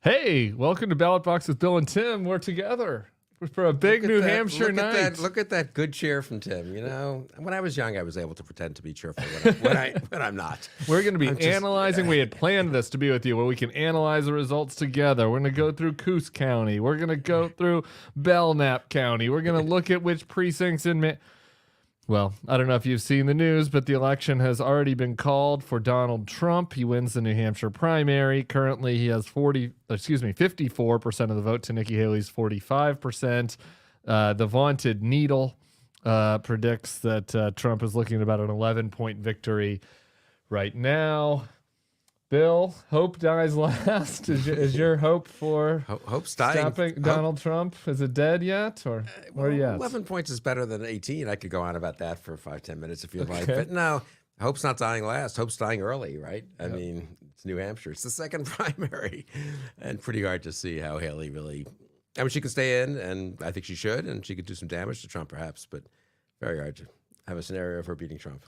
Hey, welcome to Ballot Box with Bill and Tim. We're together for a big New Hampshire night. Look at that good cheer from Tim. You know, when I was young, I was able to pretend to be cheerful when I'm not. We're going to be analyzing. We had planned this to be with you where we can analyze the results together. We're going to go through Coos County. We're going to go through Belknap County. We're going to look at which precincts in... Well, I don't know if you've seen the news, but the election has already been called for Donald Trump. He wins the New Hampshire primary. Currently, he has 54% of the vote to Nikki Haley's 45%. The vaunted Needle predicts that Trump is looking at about an 11-point victory right now. Bill, hope dies last. Is your hope for Hope's dying. stopping Donald Trump? Is it dead yet, or where are you at? 11 points is better than 18. I could go on about that for 5-10 minutes if you'd like. But no, Hope's not dying last. Hope's dying early, right? I mean, it's New Hampshire. It's the second primary. And pretty hard to see how Haley really... I mean, she could stay in, and I think she should, and she could do some damage to Trump perhaps, but very hard to have a scenario of her beating Trump.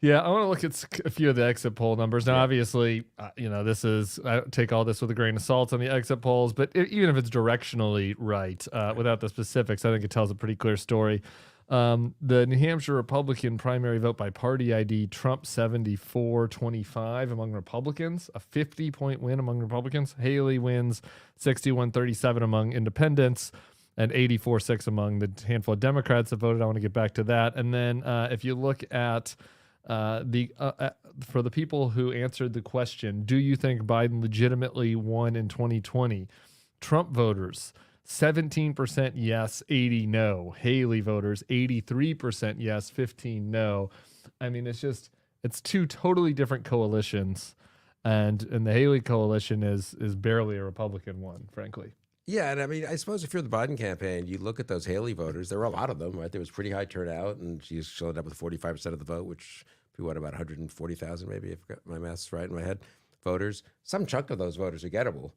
Yeah, I want to look at a few of the exit poll numbers. Now, obviously, this is, I take all this with a grain of salt on the exit polls, but even if it's directionally right, without the specifics, I think it tells a pretty clear story. The New Hampshire Republican primary vote by party ID, Trump 74-25 among Republicans, a 50-point win among Republicans. Haley wins 61-37 among independents and 84-6 among the handful of Democrats that voted. I want to get back to that. And then if you look at for the people who answered the question, do you think Biden legitimately won in 2020? Trump voters, 17% yes, 80 no. Haley voters, 83% yes, 15 no. I mean, it's two totally different coalitions, and the Haley coalition is barely a Republican one, frankly. Yeah, and I mean, I suppose if you're the Biden campaign, you look at those Haley voters. There were a lot of them, right? There was pretty high turnout, and she showed up with 45% of the vote, which we what, about 140,000 maybe, if I got my maths right in my head, voters. Some chunk of those voters are gettable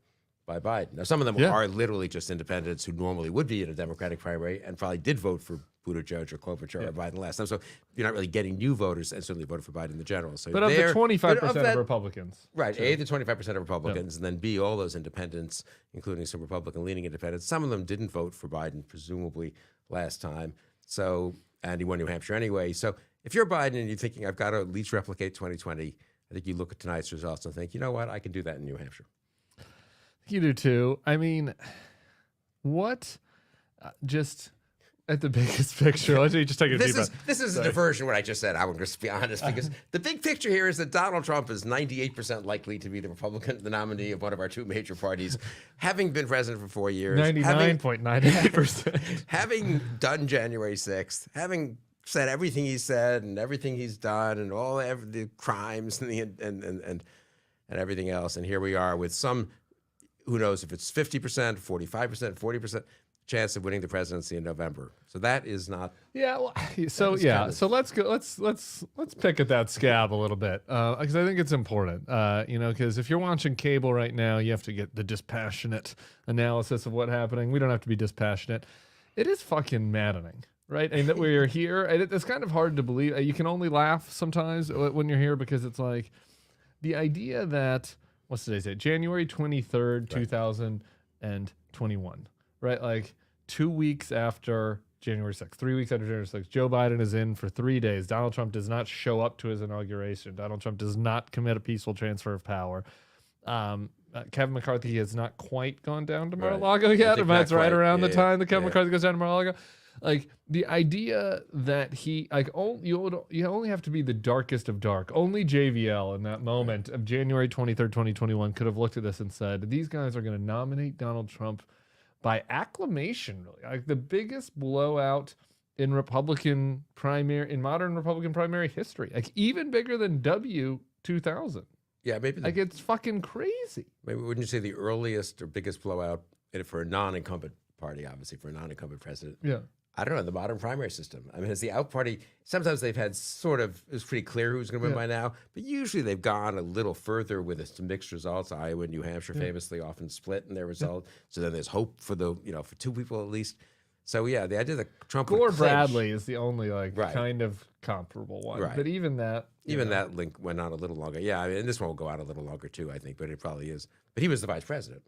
by Biden. Now, some of them are literally just independents who normally would be in a Democratic primary and probably did vote for Buttigieg or Klobuchar or Biden last time. So you're not really getting new voters and certainly voted for Biden in the general. So but of the 25% of Republicans. Right, A, the 25% of Republicans, and then B, all those independents, including some Republican-leaning independents. Some of them didn't vote for Biden, presumably, last time. So, and he won New Hampshire anyway. So if you're Biden and you're thinking, I've got to at least replicate 2020, I think you look at tonight's results and think, you know what, I can do that in New Hampshire. You do too. I mean, what? Just at the biggest picture. Let me just take a deep breath. This is a diversion, what I just said. I will just be honest, because the big picture here is that Donald Trump is 98% likely to be the Republican, the nominee of one of our two major parties, having been president for 4 years. 99.98%. Having done January 6th, having said everything he said and everything he's done and all the crimes and everything else. And here we are with some... Who knows if it's 50%, 45%, 40% chance of winning the presidency in November. So that is not. Yeah. Well, so yeah. So let's go. Let's pick at that scab a little bit because I think it's important. Because if you're watching cable right now, you have to get the dispassionate analysis of what's happening. We don't have to be dispassionate. It is fucking maddening, right? And that we're here. And it's kind of hard to believe. You can only laugh sometimes when you're here because it's like the idea that. What's today's date? January 23rd, 2021, right? Like 2 weeks after January 6th, 3 weeks after January 6th, Joe Biden is in for 3 days. Donald Trump does not show up to his inauguration. Donald Trump does not commit a peaceful transfer of power. Kevin McCarthy has not quite gone down to Mar-a-Lago yet, but it's right around the time that Kevin McCarthy goes down to Mar-a-Lago. Like the idea that he you only have to be the darkest of dark. Only JVL in that moment of January 23rd, 2021 could have looked at this and said, these guys are going to nominate Donald Trump by acclamation, really. Like the biggest blowout in modern Republican primary history. Like even bigger than W2000. Yeah, maybe. Like it's fucking crazy. Maybe wouldn't you say the earliest or biggest blowout for a non-incumbent party, obviously for a non-incumbent president? Yeah. I don't know, the modern primary system. I mean, has the out party, sometimes they've had it was pretty clear who's going to win by now, but usually they've gone a little further with some mixed results. Iowa and New Hampshire famously often split in their result. So then there's hope for for two people at least. So yeah, the idea that Trump Gore Bradley is the only kind of comparable one. Right. But even that that link went on a little longer. Yeah, I mean, and this one will go out a little longer too, I think, but it probably is. But he was the vice president.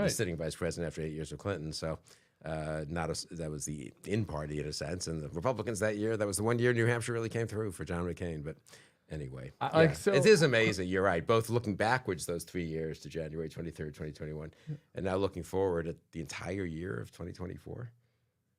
Right. sitting vice president after 8 years of Clinton. So that was the in party in a sense. And the Republicans that year, that was the one year New Hampshire really came through for John McCain. But anyway, it is amazing. You're right. Both looking backwards those 3 years to January 23rd, 2021, and now looking forward at the entire year of 2024.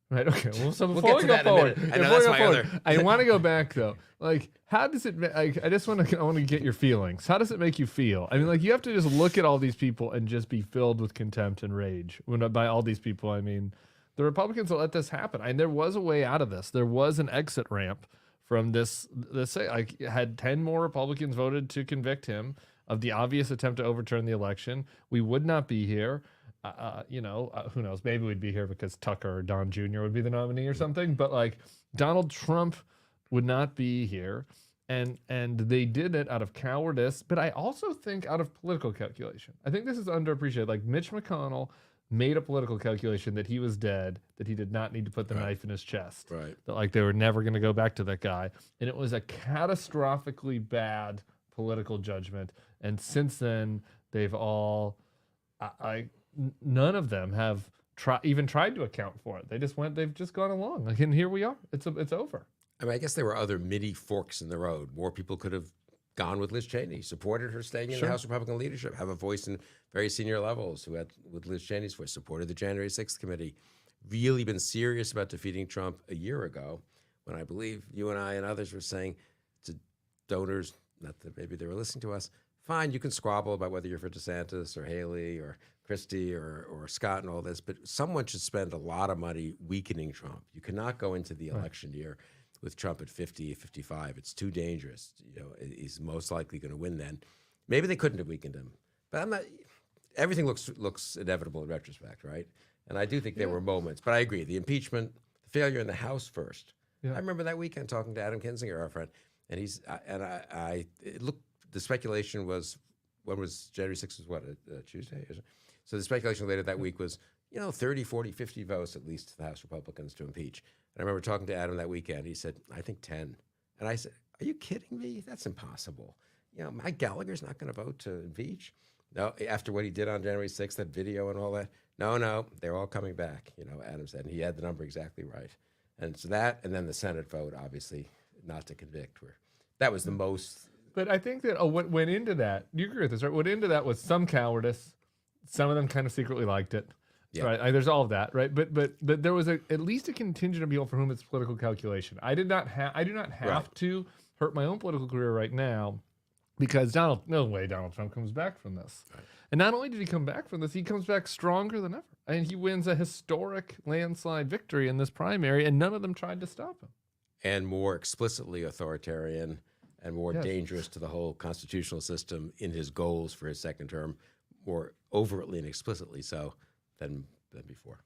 Right. Okay. Well, so We'll before get we to go that in a forward, minute. I know that's my other. I want to go back though. Like, how does it? Like, I want to get your feelings. How does it make you feel? I mean, like, you have to just look at all these people and just be filled with contempt and rage. When by all these people, I mean the Republicans will let this happen. And there was a way out of this. There was an exit ramp from this. Like, had 10 more Republicans voted to convict him of the obvious attempt to overturn the election, we would not be here. Who knows? Maybe we'd be here because Tucker or Don Jr. would be the nominee or something. But like, Donald Trump would not be here, and they did it out of cowardice. But I also think out of political calculation. I think this is underappreciated. Like, Mitch McConnell made a political calculation that he was dead, that he did not need to put the knife in his chest, that like they were never going to go back to that guy, and it was a catastrophically bad political judgment. And since then, they've all, none of them have even tried to account for it. They've just gone along. Like, and here we are. It's over. I mean, I guess there were other mini forks in the road. More people could have gone with Liz Cheney, supported her staying in the House Republican leadership, have a voice in very senior levels, who had, with Liz Cheney's voice, supported the January 6th committee, really been serious about defeating Trump a year ago, when I believe you and I and others were saying to donors, not that maybe they were listening to us, fine, you can squabble about whether you're for DeSantis or Haley or Christie or Scott and all this, but someone should spend a lot of money weakening Trump. You cannot go into the election year with Trump at 50, 55. It's too dangerous. He's most likely going to win then. Maybe they couldn't have weakened him, but I'm not. Everything looks inevitable in retrospect, right? And I do think there were moments, but I agree. The impeachment, the failure in the House first. Yeah. I remember that weekend talking to Adam Kinzinger, our friend, and the speculation was, when was January 6th, was what, a Tuesday? So the speculation later that week was, 30, 40, 50 votes at least to the House Republicans to impeach. And I remember talking to Adam that weekend. He said, I think 10. And I said, are you kidding me? That's impossible. Mike Gallagher's not going to vote to impeach. No, after what he did on January 6th, that video and all that. No, they're all coming back, Adam said. And he had the number exactly right. And so that, and then the Senate vote, obviously, not to convict. That was the most. But I think that what went into that, you agree with this, right? What went into that was some cowardice. Some of them kind of secretly liked it. Yeah. Right. There's all of that, right? But there was at least a contingent of people for whom it's political calculation. I do not have to hurt my own political career right now, because no way Donald Trump comes back from this. Right. And not only did he come back from this, he comes back stronger than ever. And he wins a historic landslide victory in this primary, and none of them tried to stop him. And more explicitly authoritarian and more dangerous to the whole constitutional system in his goals for his second term, more overtly and explicitly so than before.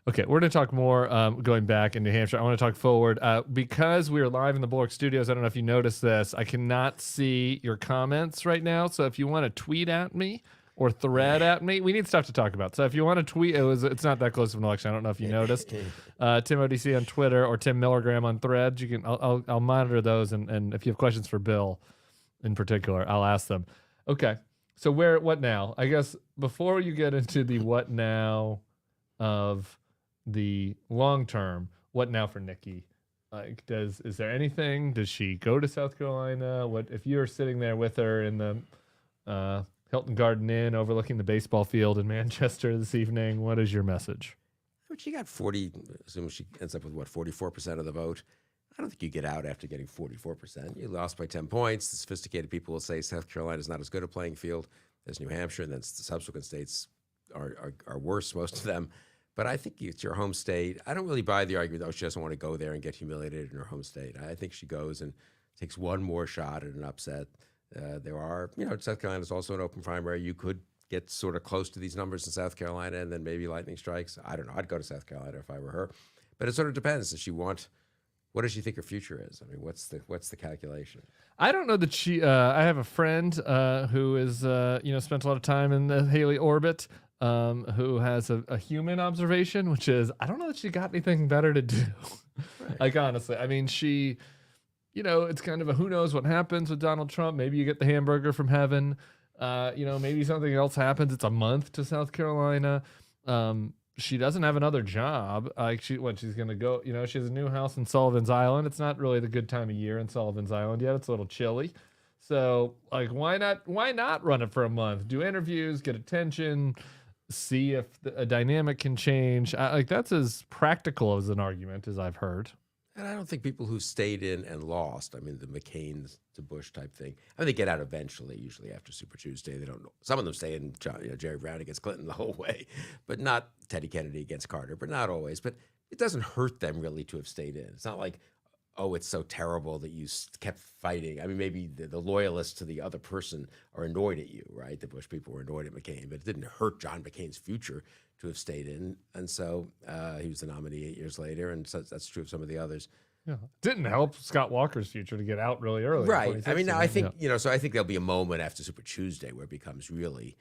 Okay, we're going to talk more going back in New Hampshire. I want to talk forward. Because we are live in the Bulwark Studios, I don't know if you noticed this, I cannot see your comments right now. So if you want to tweet at me or thread at me, we need stuff to talk about. So if you want to tweet, it's not that close of an election. I don't know if you noticed. Tim ODC on Twitter or Tim Milligram on Threads. You can. I'll monitor those, and if you have questions for Bill in particular, I'll ask them. Okay. So what now? I guess before you get into the what now of the long term, what now for Nikki? Like, is there anything? Does she go to South Carolina? What if you're sitting there with her in the Hilton Garden Inn overlooking the baseball field in Manchester this evening? What is your message? She got 40. Assuming she ends up with 44% of the vote. I don't think you get out after getting 44%. You lost by 10 points. The sophisticated people will say South Carolina is not as good a playing field as New Hampshire, and then the subsequent states are worse, most of them. But I think it's your home state. I don't really buy the argument, she doesn't want to go there and get humiliated in her home state. I think she goes and takes one more shot at an upset. South Carolina is also an open primary. You could get sort of close to these numbers in South Carolina, and then maybe lightning strikes. I don't know. I'd go to South Carolina if I were her. But it sort of depends. What does she think her future is? I mean, what's the calculation? I don't know that she. I have a friend who is spent a lot of time in the Haley orbit, who has a human observation, which is I don't know that she got anything better to do. Right. Like, honestly, I mean, she, it's kind of a who knows what happens with Donald Trump. Maybe you get the hamburger from heaven. Maybe something else happens. It's a month to South Carolina. She doesn't have another job. She's going to go, she has a new house in Sullivan's Island. It's not really the good time of year in Sullivan's Island yet. It's a little chilly. So why not run it for a month? Do interviews, get attention, see if a dynamic can change. That's as practical as an argument as I've heard. And I don't think people who stayed in and lost, I mean, the McCain's to Bush type thing, they get out eventually, usually after Super Tuesday. They don't know. Some of them stay in, Jerry Brown against Clinton the whole way, but not Teddy Kennedy against Carter, but not always. But it doesn't hurt them really to have stayed in. It's not like, oh, it's so terrible that you kept fighting. I mean, maybe the loyalists to the other person are annoyed at you, right? The Bush people were annoyed at McCain, but it didn't hurt John McCain's future to have stayed in. And so he was the nominee 8 years later, and so that's true of some of the others. Yeah. Didn't help Scott Walker's future to get out really early. Right. I mean, I think, so I think there'll be a moment after Super Tuesday where it becomes really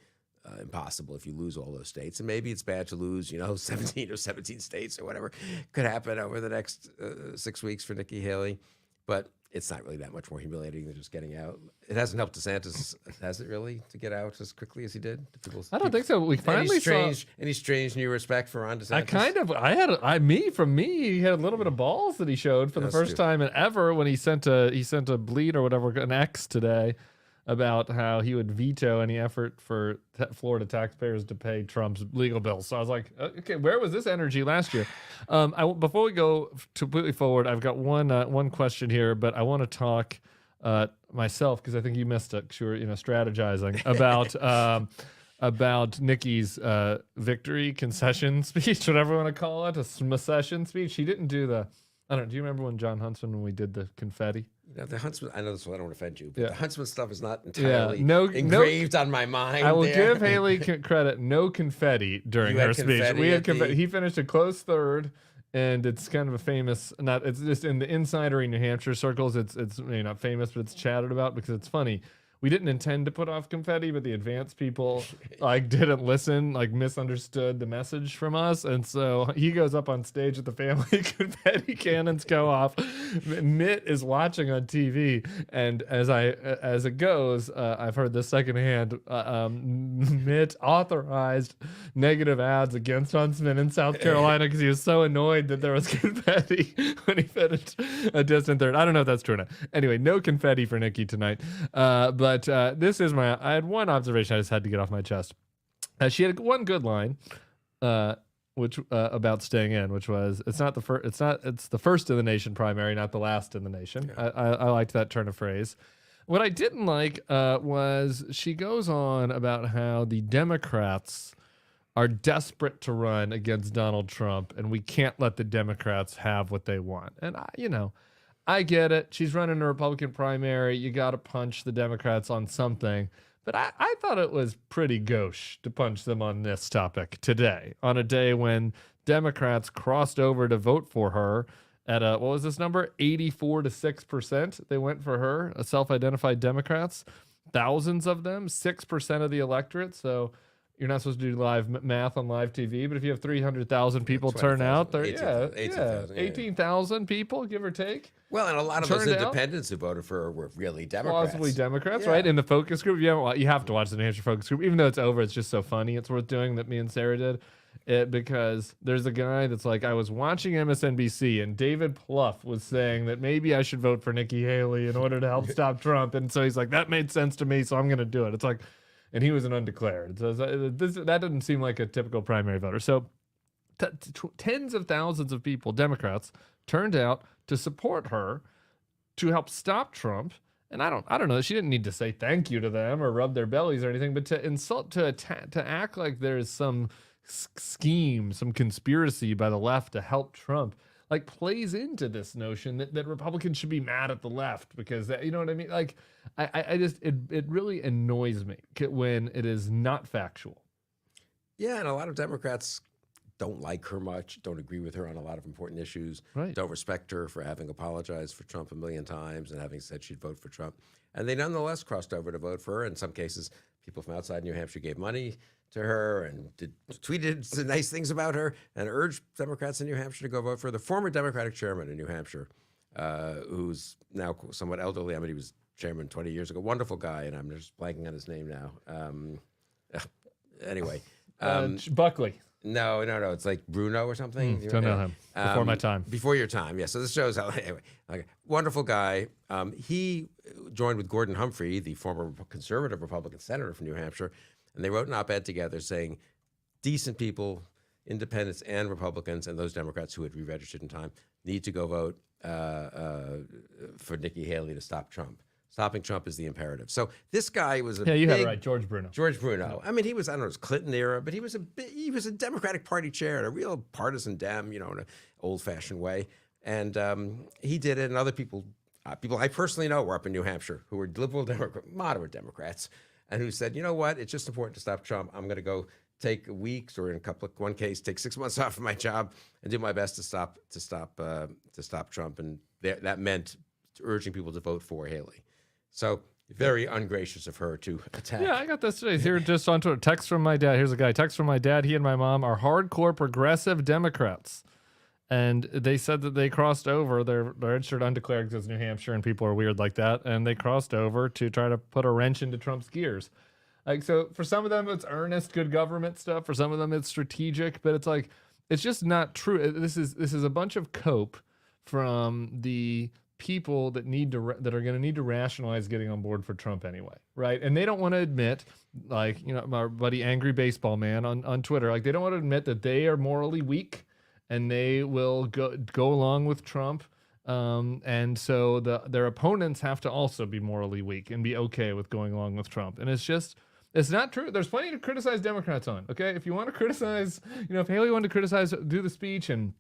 impossible if you lose all those states. And maybe it's bad to lose, 17 or 17 states or whatever could happen over the next 6 weeks for Nikki Haley. But it's not really that much more humiliating than just getting out. It hasn't helped DeSantis, has it really, to get out as quickly as he did? I don't think so. We finally saw any strange new respect for Ron DeSantis. He had a little bit of balls that he showed for the first time ever when he sent a bleed or whatever, an X today, about how he would veto any effort for Florida taxpayers to pay Trump's legal bills. So I was like, okay, where was this energy last year? Before we go completely forward, I've got one question here, but I want to talk myself because I think you missed it. Because you were strategizing about Nikki's victory concession speech, whatever you want to call it, a session speech. She didn't do the. I don't know. Do you remember when John Huntsman, when we did the confetti? The Huntsman, I know this one, I don't want to offend you, but the Huntsman stuff is not entirely engraved on my mind. I will give Haley credit. No confetti during her speech. We had confetti. He finished a close third, and it's kind of a famous. It's just in the insidery New Hampshire circles. It's not famous, but it's chatted about because it's funny. We didn't intend to put off confetti, but the advanced people didn't listen, misunderstood the message from us, and so he goes up on stage at the family. Confetti cannons go off. Mitt is watching on TV, and as it goes, I've heard this secondhand. Mitt authorized negative ads against Huntsman in South Carolina because he was so annoyed that there was confetti when he finished a distant third. I don't know if that's true or not. Anyway, no confetti for Nikki tonight, But this is I had one observation I just had to get off my chest. She had one good line, which about staying in, which was it's the first in the nation primary, not the last in the nation. Yeah. I liked that turn of phrase. What I didn't like was she goes on about how the Democrats are desperate to run against Donald Trump, and we can't let the Democrats have what they want. And I get it. She's running a Republican primary. You got to punch the Democrats on something. But I thought it was pretty gauche to punch them on this topic today, on a day when Democrats crossed over to vote for her at what was this number? 84 to 6%. They went for her, self-identified Democrats. Thousands of them, 6% of the electorate. So you're not supposed to do live math on live TV, but if you have 300,000 people turn out, 18,000 people, give or take. Well, and a lot of those independents who voted for her were really Democrats. Plausibly Democrats, right? In the focus group, you have to watch the New Hampshire focus group. Even though it's over, it's just so funny. It's worth doing that me and Sarah did. Because there's a guy that's like, I was watching MSNBC and David Plouffe was saying that maybe I should vote for Nikki Haley in order to help stop Trump. And so he's like, that made sense to me, so I'm going to do it. It's like, and he was an undeclared. So that doesn't seem like a typical primary voter. So tens of thousands of people, Democrats, turned out to support her to help stop Trump. And I don't know. She didn't need to say thank you to them or rub their bellies or anything, but to insult, to act like there's some scheme, some conspiracy by the left to help Trump, plays into this notion that Republicans should be mad at the left because you know what I mean? I just, it really annoys me when it is not factual. Yeah, and a lot of Democrats don't like her much, don't agree with her on a lot of important issues, don't respect her for having apologized for Trump a million times and having said she'd vote for Trump. And they nonetheless crossed over to vote for her. And some cases, people from outside New Hampshire gave money to her and tweeted some nice things about her and urged Democrats in New Hampshire to go vote for her. The former Democratic chairman in New Hampshire, who's now somewhat elderly, he was chairman 20 years ago. Wonderful guy, and I'm just blanking on his name now. Anyway. Buckley. No. It's like Bruno or something. Don't know him. Before my time. Before your time, yeah. So this shows how, anyway, okay. Wonderful guy. He joined with Gordon Humphrey, the former conservative Republican senator from New Hampshire, and they wrote an op-ed together saying, decent people, independents and Republicans, and those Democrats who had re-registered in time, need to go vote for Nikki Haley to stop Trump. Stopping Trump is the imperative. So this guy was a you had it right, George Bruno. George Bruno. I mean, he was, I don't know, it was Clinton era, but he was a Democratic Party chair, a real partisan Dem, in an old-fashioned way. And he did it, and other people I personally know were up in New Hampshire who were moderate Democrats, and who said, you know what, it's just important to stop Trump. I'm going to go take weeks, or in one case, take 6 months off of my job and do my best to stop Trump. And that meant urging people to vote for Haley. So very ungracious of her to attack. Yeah, I got this today. Here, just on Twitter, text from my dad. Here's a guy. Text from my dad. He and my mom are hardcore progressive Democrats. And they said that they crossed over. They're registered undeclared because New Hampshire and people are weird like that. And they crossed over to try to put a wrench into Trump's gears. Like, so for some of them, it's earnest, good government stuff. For some of them, it's strategic. But it's like, it's just not true. This is a bunch of cope from the people that that are going to need to rationalize getting on board for Trump anyway, right? And they don't want to admit, like, our buddy Angry Baseball Man on Twitter, like, they don't want to admit that they are morally weak and they will go along with Trump. And so their opponents have to also be morally weak and be okay with going along with Trump. And it's not true. There's plenty to criticize Democrats on, okay? If you want to criticize, if Haley wanted to criticize, do the speech and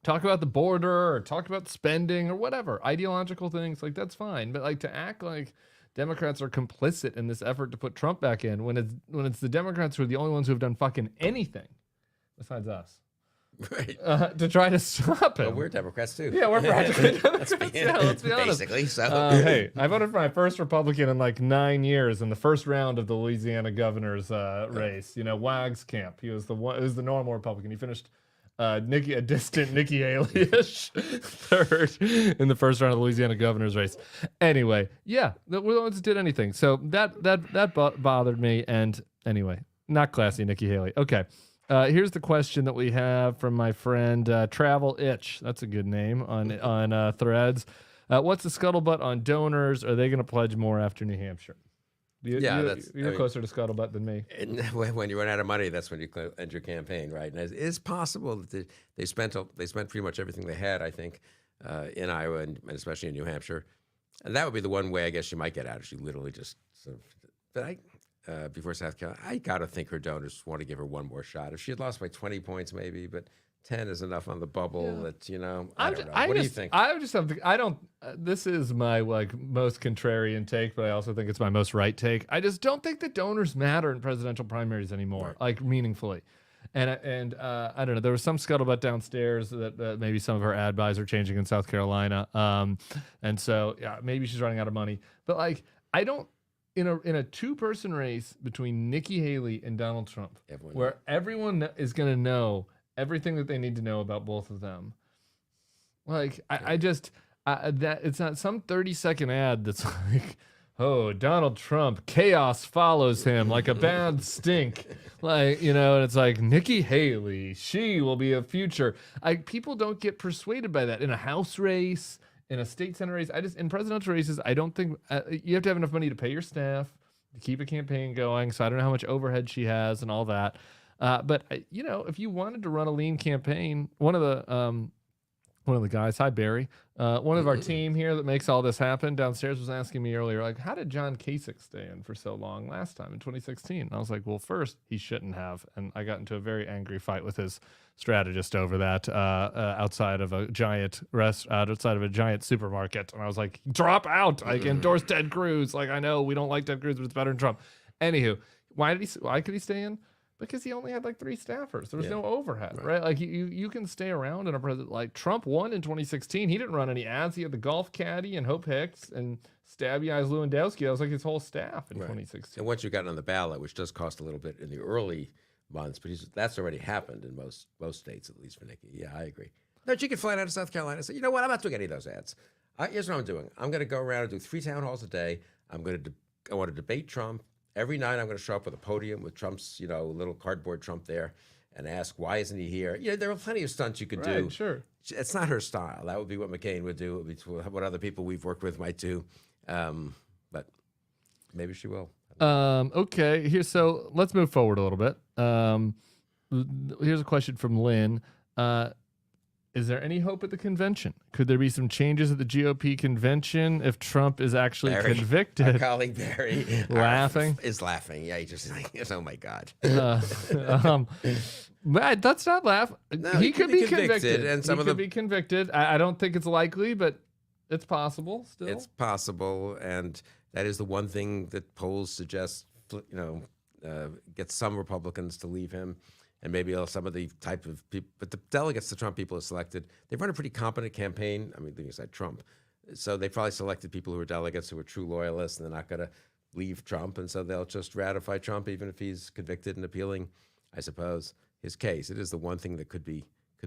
talk about the border or talk about spending or whatever, ideological things, like, that's fine. But, like, to act like Democrats are complicit in this effort to put Trump back in when it's the Democrats who are the only ones who have done fucking anything besides us. Right. To try to stop him. Well, we're Democrats too. Yeah, we're practically Democrats. Let's be honest. Basically, so. Hey, I voted for my first Republican in like 9 years in the first round of the Louisiana governor's race. Wags Camp. He was the normal Republican. He finished a distant Nikki Haley-ish third in the first round of the Louisiana governor's race. Anyway, yeah, we're the ones that did anything. So that bothered me. And anyway, not classy, Nikki Haley. Okay. Here's the question that we have from my friend Travel Itch. That's a good name on Threads. What's the scuttlebutt on donors? Are they going to pledge more after New Hampshire? You're closer to scuttlebutt than me. When you run out of money, that's when you end your campaign, right? And it is possible that they spent pretty much everything they had, I think, in Iowa and especially in New Hampshire. And that would be the one way I guess she might get out if she literally just sort of. But before South Carolina, I got to think her donors want to give her one more shot. If she had lost by 20 points, maybe, but 10 is enough on the bubble that, I don't know. What do you think? This is my most contrarian take, but I also think it's my most right take. I just don't think that donors matter in presidential primaries anymore, meaningfully. And I don't know. There was some scuttlebutt downstairs that maybe some of her ad buys are changing in South Carolina. And so, yeah, maybe she's running out of money. But I don't. In a two-person race between Nikki Haley and Donald Trump, everyone is going to know everything that they need to know about both of them. Like, that it's not some 30-second ad that's like, oh, Donald Trump, chaos follows him like a bad stink. And it's like, Nikki Haley, she will be a future. People don't get persuaded by that in a House race. In a state senate race, in presidential races, I don't think you have to have enough money to pay your staff to keep a campaign going. So I don't know how much overhead she has and all that. But if you wanted to run a lean campaign, one of the guys, hi Barry, one of our team here that makes all this happen downstairs was asking me earlier, like, how did John Kasich stay in for so long last time in 2016? And I was like, well, first, he shouldn't have. And I got into a very angry fight with his strategist over that outside of a giant supermarket. And I was like, drop out. I endorse Ted Cruz. Like, I know we don't like Ted Cruz, but it's better than Trump. Anywho, why could he stay in? Because he only had 3 staffers. There was no overhead, right? Like, you can stay around in a president. Like, Trump won in 2016. He didn't run any ads. He had the golf caddy and Hope Hicks and Stabby Eyes Lewandowski. That was like his whole staff in 2016. And once you got on the ballot, which does cost a little bit in the early months, but that's already happened in most states, at least for Nikki. Yeah, I agree. No, she could fly down to South Carolina and say, you know what, I'm not doing any of those ads. Here's what I'm doing. I'm going to go around and do 3 town halls a day. I want to debate Trump. Every night I'm going to show up with a podium with Trump's, little cardboard Trump there and ask, why isn't he here? There are plenty of stunts you could do. Sure. It's not her style. That would be what McCain would do. It would be what other people we've worked with might do. But maybe she will. Okay. So let's move forward a little bit. Here's a question from Lynn. Is there any hope at the convention? Could there be some changes at the GOP convention if Trump is actually convicted? Our colleague Barry is laughing. Yeah, he just like, oh my God. Let's not laugh. No, he could be convicted, and some he could be convicted. I don't think it's likely, but it's possible. Still, it's possible, and that is the one thing that polls suggest. Get some Republicans to leave him. And maybe some of the type of people, but the delegates the Trump people have selected, they've run a pretty competent campaign. I mean, leaving aside Trump. So they probably selected people who are delegates who are true loyalists, and they're not going to leave Trump. And so they'll just ratify Trump, even if he's convicted and appealing, I suppose, his case. It is the one thing that could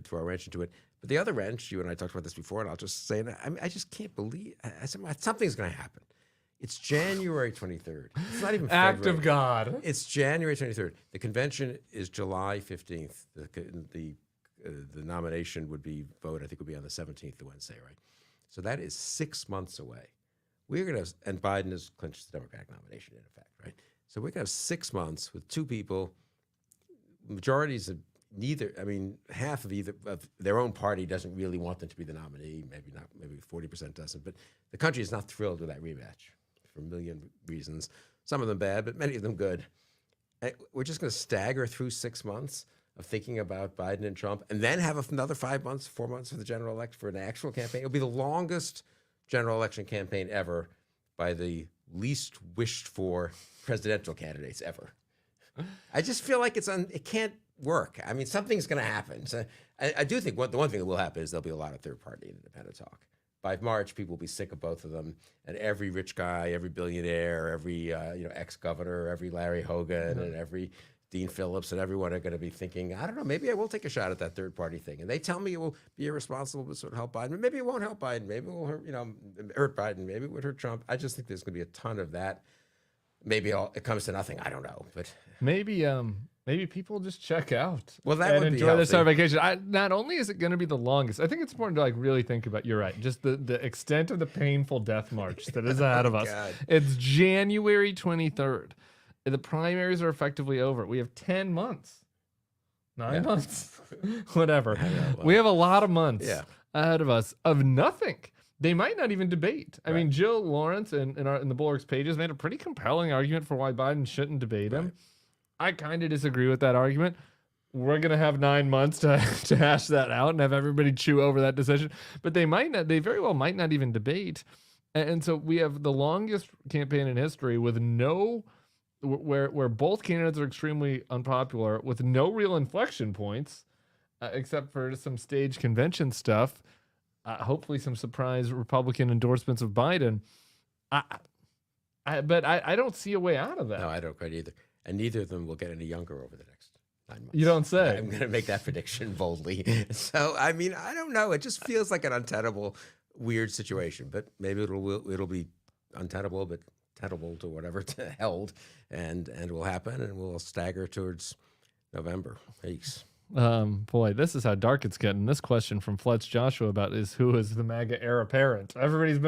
throw a wrench into it. But the other wrench, you and I talked about this before, and I'll just say, I just can't believe, something's going to happen. It's January 23rd. It's not even February. Act of God. It's January 23rd. The convention is July 15th. The nomination would be vote, I think, would be on the 17th, the Wednesday, right? So that is 6 months away. And Biden has clinched the Democratic nomination, in effect, right? So we're going to have 6 months with 2 people, majorities of half of their own party doesn't really want them to be the nominee, maybe 40% doesn't, but the country is not thrilled with that rematch. For a million reasons, some of them bad, but many of them good. And we're just going to stagger through 6 months of thinking about Biden and Trump, and then have another 4 months for the general election, for an actual campaign. It'll be the longest general election campaign ever by the least wished for presidential candidates ever. I just feel like it can't work. I mean, something's going to happen. So I do think the one thing that will happen is there'll be a lot of third-party and independent talk. By March, people will be sick of both of them, and every rich guy, every billionaire, every ex-governor, every Larry Hogan, and every Dean Phillips, and everyone are going to be thinking, I don't know, maybe I will take a shot at that third-party thing. And they tell me it will be irresponsible to sort of help Biden. Maybe it won't help Biden. Maybe it will hurt Biden. Maybe it would hurt Trump. I just think there's going to be a ton of that. Maybe it comes to nothing. I don't know, but Maybe people just check out. Well, that and would be enjoy healthy. their summer vacation. Not only is it going to be the longest, I think it's important to really think about. You're right. Just the extent of the painful death march that is ahead of us. God. It's January 23rd. The primaries are effectively over. We have 10 months, 9 months, whatever. We have a lot of months ahead of us of nothing. They might not even debate. I mean, Jill Lawrence in the Bulwark's pages made a pretty compelling argument for why Biden shouldn't debate him. I kind of disagree with that argument. We're going to have 9 months to hash that out and have everybody chew over that decision. But they very well might not even debate. And so we have the longest campaign in history with where both candidates are extremely unpopular, with no real inflection points, except for some stage convention stuff. Hopefully some surprise Republican endorsements of Biden. But I don't see a way out of that. No, I don't quite either. And neither of them will get any younger over the next 9 months. You don't say. I'm going to make that prediction boldly. So, I mean, I don't know. It just feels like an untenable, weird situation. But maybe it'll be untenable, but tenable to whatever held, and will happen, and we'll stagger towards November. Thanks. Boy, this is how dark it's getting. This question from Fletch Joshua about who is the MAGA heir apparent. Everybody's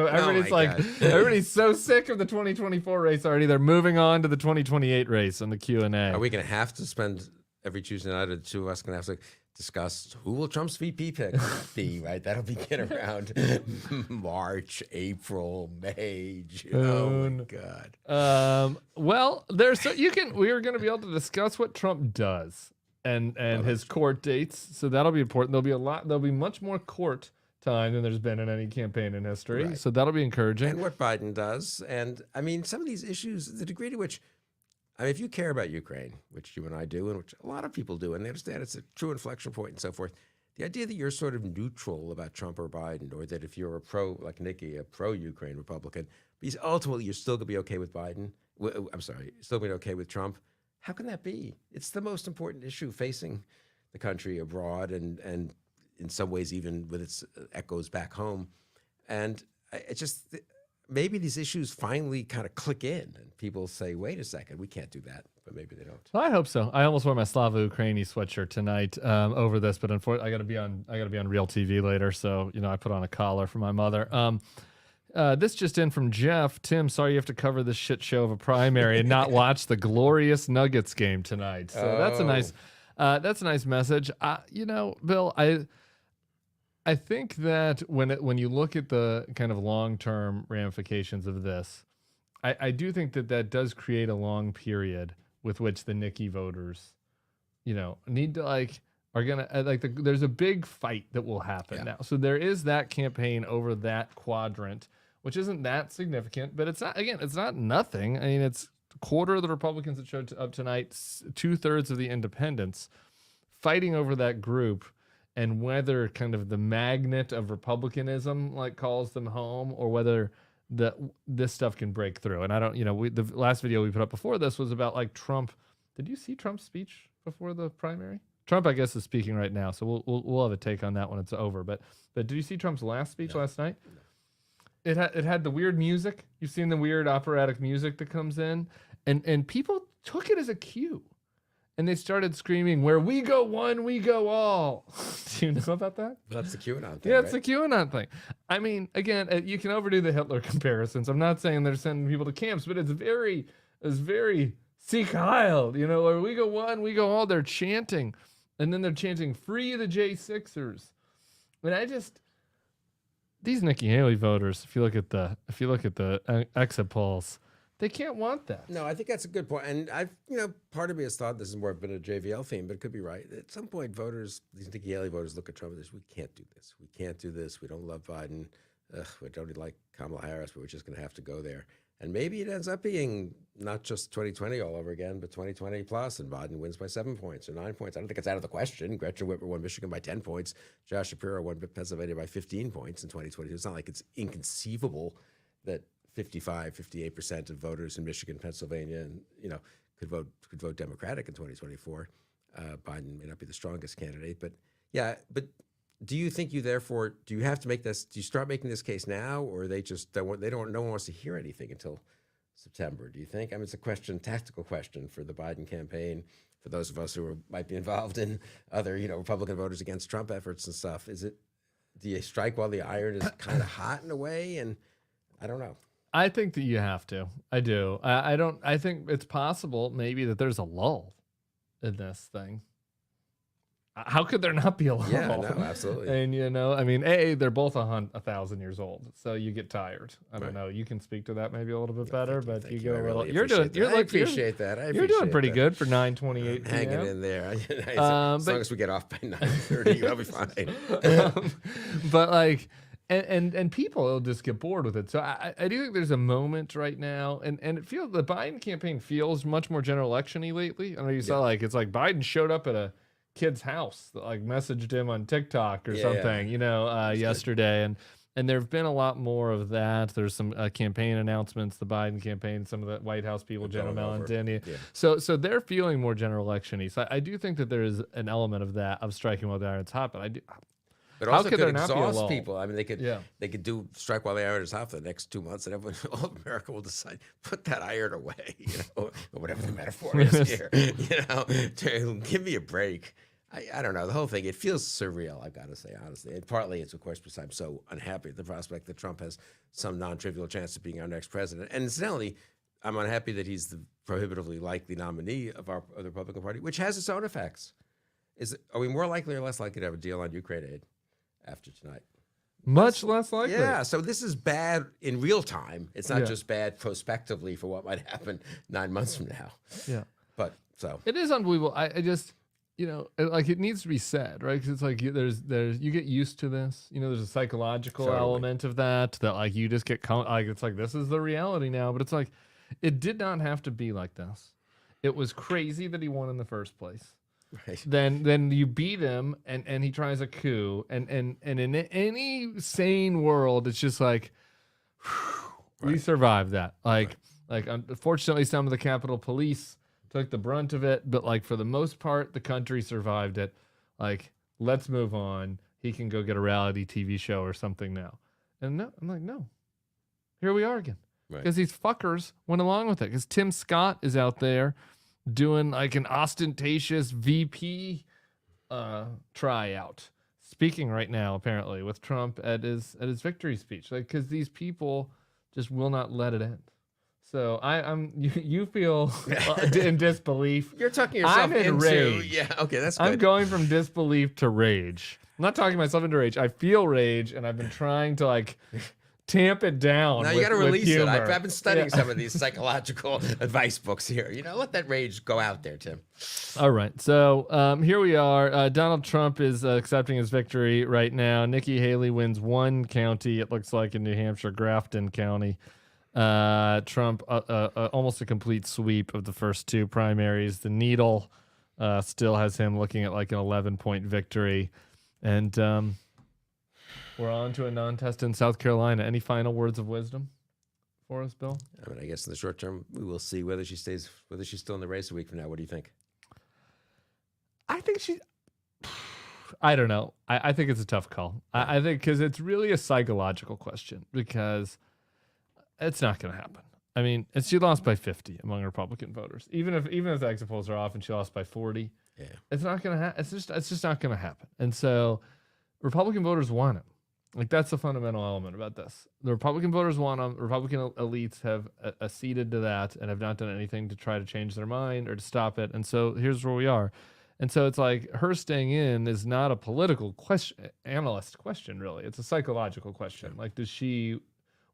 so sick of the 2024 race already. They're moving on to the 2028 race on the Q&A. Are we going to have to spend every Tuesday night, or the two of us going to have to discuss who will Trump's VP pick be, right? That'll begin around March, April, May, June. Oh my God. Well, we are going to be able to discuss what Trump does. And his court dates, so that'll be important. There'll be much more court time than there's been in any campaign in history, right. So that'll be encouraging. And what Biden does, and I mean, some of these issues, the degree to which, if you care about Ukraine, which you and I do, and which a lot of people do, and they understand it's a true inflection point and so forth, the idea that you're sort of neutral about Trump or Biden, or that if you're like Nikki, a pro-Ukraine Republican, because ultimately you're still going to be okay with Biden, still going to be okay with Trump. How can that be? It's the most important issue facing the country abroad, and in some ways even with its echoes back home. And it just, maybe these issues finally kind of click in and people say, wait a second, we can't do that. But maybe they don't. Well, I hope so. I almost wore my Slava Ukraini sweatshirt tonight over this, but unfortunately, I got to be on real TV later, so I put on a collar for my mother. This just in from Jeff. Tim, sorry you have to cover this shit show of a primary and not watch the glorious Nuggets game tonight. So that's a nice message. Bill, I think that when you look at the kind of long-term ramifications of this, I do think that does create a long period with which the Nikki voters, need to are gonna there's a big fight that will happen now. So there is that campaign over that quadrant, which isn't that significant, but it's not nothing. I mean, it's a quarter of the Republicans that showed up tonight, 2/3 of the independents fighting over that group, and whether kind of the magnet of republicanism calls them home, or whether this stuff can break through. And I don't, the last video we put up before this was about Trump. Did you see Trump's speech before the primary? Trump, I guess, is speaking right now, so we'll have a take on that when it's over. But did you see Trump's last speech last night? No. It had the weird music. You've seen the weird operatic music that comes in, and people took it as a cue, and they started screaming, "Where we go one, we go all." Do you know about that? That's the QAnon thing. Yeah, it's the QAnon thing. I mean, again, you can overdo the Hitler comparisons. I'm not saying they're sending people to camps, but it's very Sieg Heil, where we go one, we go all. They're chanting, and then they're chanting "Free the J6ers." And these Nikki Haley voters, if you look at the exit polls, they can't want that. No, I think that's a good point. And part of me has thought this has more been a JVL theme, but it could be right. At some point, these Nikki Haley voters look at Trump and say, we can't do this. We can't do this. We don't love Biden. We don't like Kamala Harris, but we're just going to have to go there. And maybe it ends up being not just 2020 all over again, but 2020 plus, and Biden wins by 7 points or 9 points. I don't think it's out of the question. Gretchen Whitmer won Michigan by 10 points. Josh Shapiro won Pennsylvania by 15 points in 2022. It's not like it's inconceivable that 58% of voters in Michigan, Pennsylvania, and could vote Democratic in 2024. Biden may not be the strongest candidate, but do you think do you have to make this? Do you start making this case now, or they just no one wants to hear anything until September? Do you think? I mean, it's a tactical question for the Biden campaign, for those of us who might be involved in other Republican voters against Trump efforts and stuff. Do you strike while the iron is kind of hot in a way? And I don't know. I think that you have to. I do. I think it's possible maybe that there's a lull in this thing. How could there not be a lull? Yeah, no, absolutely. And I mean, they're both 1,000 years old, so you get tired. I don't know. You can speak to that maybe a little bit better, but you get a little. I appreciate that. You're doing pretty good for 9:28 p.m. Hanging in there. As long as we get off by 9:30, I'll be fine. But And people will just get bored with it. So I do think there's a moment right now, and it feels the Biden campaign feels much more general election-y lately. I know you saw it's like Biden showed up at a kid's house that messaged him on TikTok or something, yesterday, and there have been a lot more of that. There's some campaign announcements, the Biden campaign, some of the White House people, Jenna Mellencamp. Yeah. So they're feeling more general election-y. So I do think that there is an element of that, of striking while the iron's hot, but I do. But also could exhaust people. I mean, they could do strike while the iron is hot for the next 2 months, and all of America will decide, put that iron away, or whatever the metaphor is here. Give me a break. I don't know. The whole thing, it feels surreal, I've got to say, honestly. And partly it's, of course, because I'm so unhappy at the prospect that Trump has some non-trivial chance of being our next president. And incidentally, I'm unhappy that he's the prohibitively likely nominee of the Republican Party, which has its own effects. Are we more likely or less likely to have a deal on Ukraine aid after tonight? Much less likely. Yeah, so this is bad in real time. It's not just bad prospectively for what might happen 9 months from now. Yeah. But so. It is unbelievable. I just, it needs to be said, right? Because it's like you get used to this. There's a psychological element of that you just get, it's like, this is the reality now. But it's like, it did not have to be like this. It was crazy that he won in the first place. Right. Then you beat him and he tries a coup and in any sane world it's just like we survived that. Unfortunately some of the Capitol Police took the brunt of it, but for the most part the country survived it. Let's move on. he can go get a reality TV show or something now. And no, I'm like, no. Here we are again. Right. Because these fuckers went along with it. Because Tim Scott is out there doing like an ostentatious VP tryout. Speaking right now, apparently, with Trump at his victory speech. Like, because these people just will not let it end. So you feel in disbelief. You're talking yourself I'm in rage. Yeah, okay, that's good. I'm going from disbelief to rage. I'm not talking myself into rage. I feel rage, and I've been trying to like tamp it down. Now you got to release it. humor. I've been studying some of these psychological advice books here. Let that rage go out there, Tim. All right. So here we are. Donald Trump is accepting his victory right now. Nikki Haley wins one county, it looks like, in New Hampshire, Grafton County. Trump almost a complete sweep of the first two primaries. The Needle still has him looking at like an 11-point victory. And we're on to a non-test in South Carolina. Any final words of wisdom for us, Bill? I mean, I guess in the short term, we will see whether she's still in the race a week from now. What do you think? I think I don't know. I think it's a tough call. I think because it's really a psychological question because it's not going to happen. I mean, she lost by 50 among Republican voters. Even if the exit polls are off and she lost by 40, it's not going to happen. It's just not going to happen. And so Republican voters want him. Like, that's the fundamental element about this. The Republican voters want him. Republican elites have acceded to that and have not done anything to try to change their mind or to stop it. And so here's where we are. And so it's like her staying in is not a political analyst question, really. It's a psychological question. Like,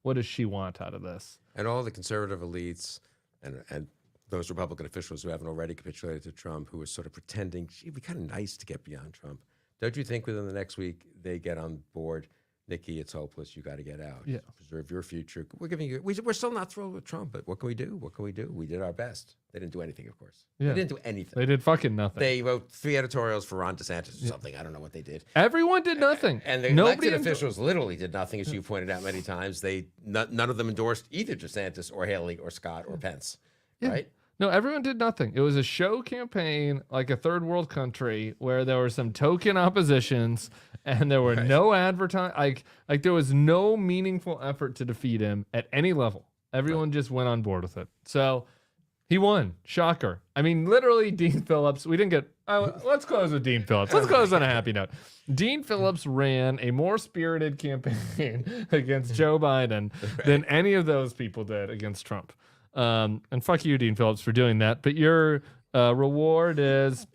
what does she want out of this? And all the conservative elites and those Republican officials who haven't already capitulated to Trump, who are sort of pretending, gee, it'd be kind of nice to get beyond Trump. Don't you think within the next week they get on board? Nikki, it's hopeless. You got to get out. Yeah. Preserve your future. We're still not thrilled with Trump, but what can we do? What can we do? We did our best. They didn't do anything, of course. Yeah. They didn't do anything. They did fucking nothing. They wrote 3 editorials for Ron DeSantis or something. I don't know what they did. Everyone did nothing. And the elected officials literally did nothing, as you pointed out many times. None of them endorsed either DeSantis or Haley or Scott or Pence, right? No, everyone did nothing. It was a show campaign like a third world country where there were some token oppositions and there were no advertising. Like there was no meaningful effort to defeat him at any level. Everyone just went on board with it. So he won. Shocker. I mean, literally, Dean Phillips. We didn't get. Let's close with Dean Phillips. Let's close on a happy note. Dean Phillips ran a more spirited campaign against Joe Biden than any of those people did against Trump. And fuck you, Dean Phillips, for doing that. But your reward is,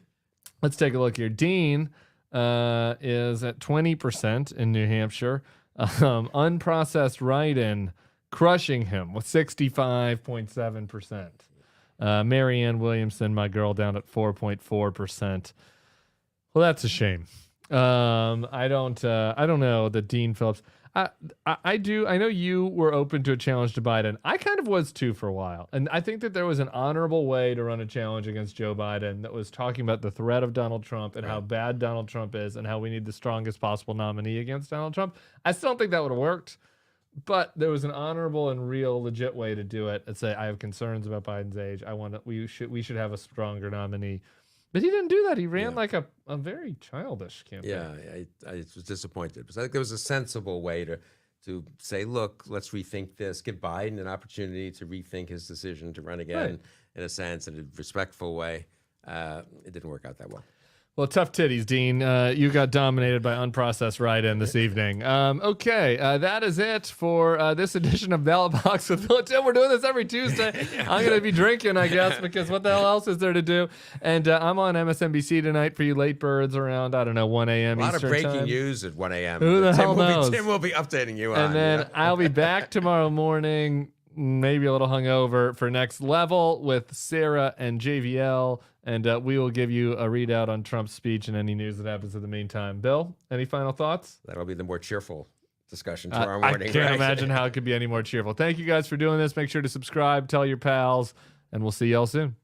let's take a look here. Dean is at 20% in New Hampshire. Unprocessed write-in crushing him with 65.7%. Marianne Williamson, my girl, down at 4.4%. Well, that's a shame. I don't know that Dean Phillips. I know you were open to a challenge to Biden. I kind of was too for a while. And I think that there was an honorable way to run a challenge against Joe Biden that was talking about the threat of Donald Trump and how bad Donald Trump is and how we need the strongest possible nominee against Donald Trump. I still don't think that would have worked, but there was an honorable and real legit way to do it and say, I have concerns about Biden's age. We should have a stronger nominee. But he didn't do that. He ran like a very childish campaign. Yeah, I was disappointed because I think there was a sensible way to say, look, let's rethink this, give Biden an opportunity to rethink his decision to run again in a sense, in a respectful way. It didn't work out that well. Well, tough titties, Dean. You got dominated by unprocessed write-in this evening. Okay, that is it for this edition of Ballot Box with Bill and Tim. We're doing this every Tuesday. I'm going to be drinking, I guess, because what the hell else is there to do? And I'm on MSNBC tonight for you late birds around, 1 a.m. A lot Eastern of breaking time. news at 1 a.m. Who the hell knows? Tim will be updating you on. And then I'll be back tomorrow morning, maybe a little hungover, for Next Level with Sarah and JVL. And we will give you a readout on Trump's speech and any news that happens in the meantime. Bill, any final thoughts? That'll be the more cheerful discussion tomorrow morning. I can't imagine how it could be any more cheerful. Thank you guys for doing this. Make sure to subscribe, tell your pals, and we'll see y'all soon.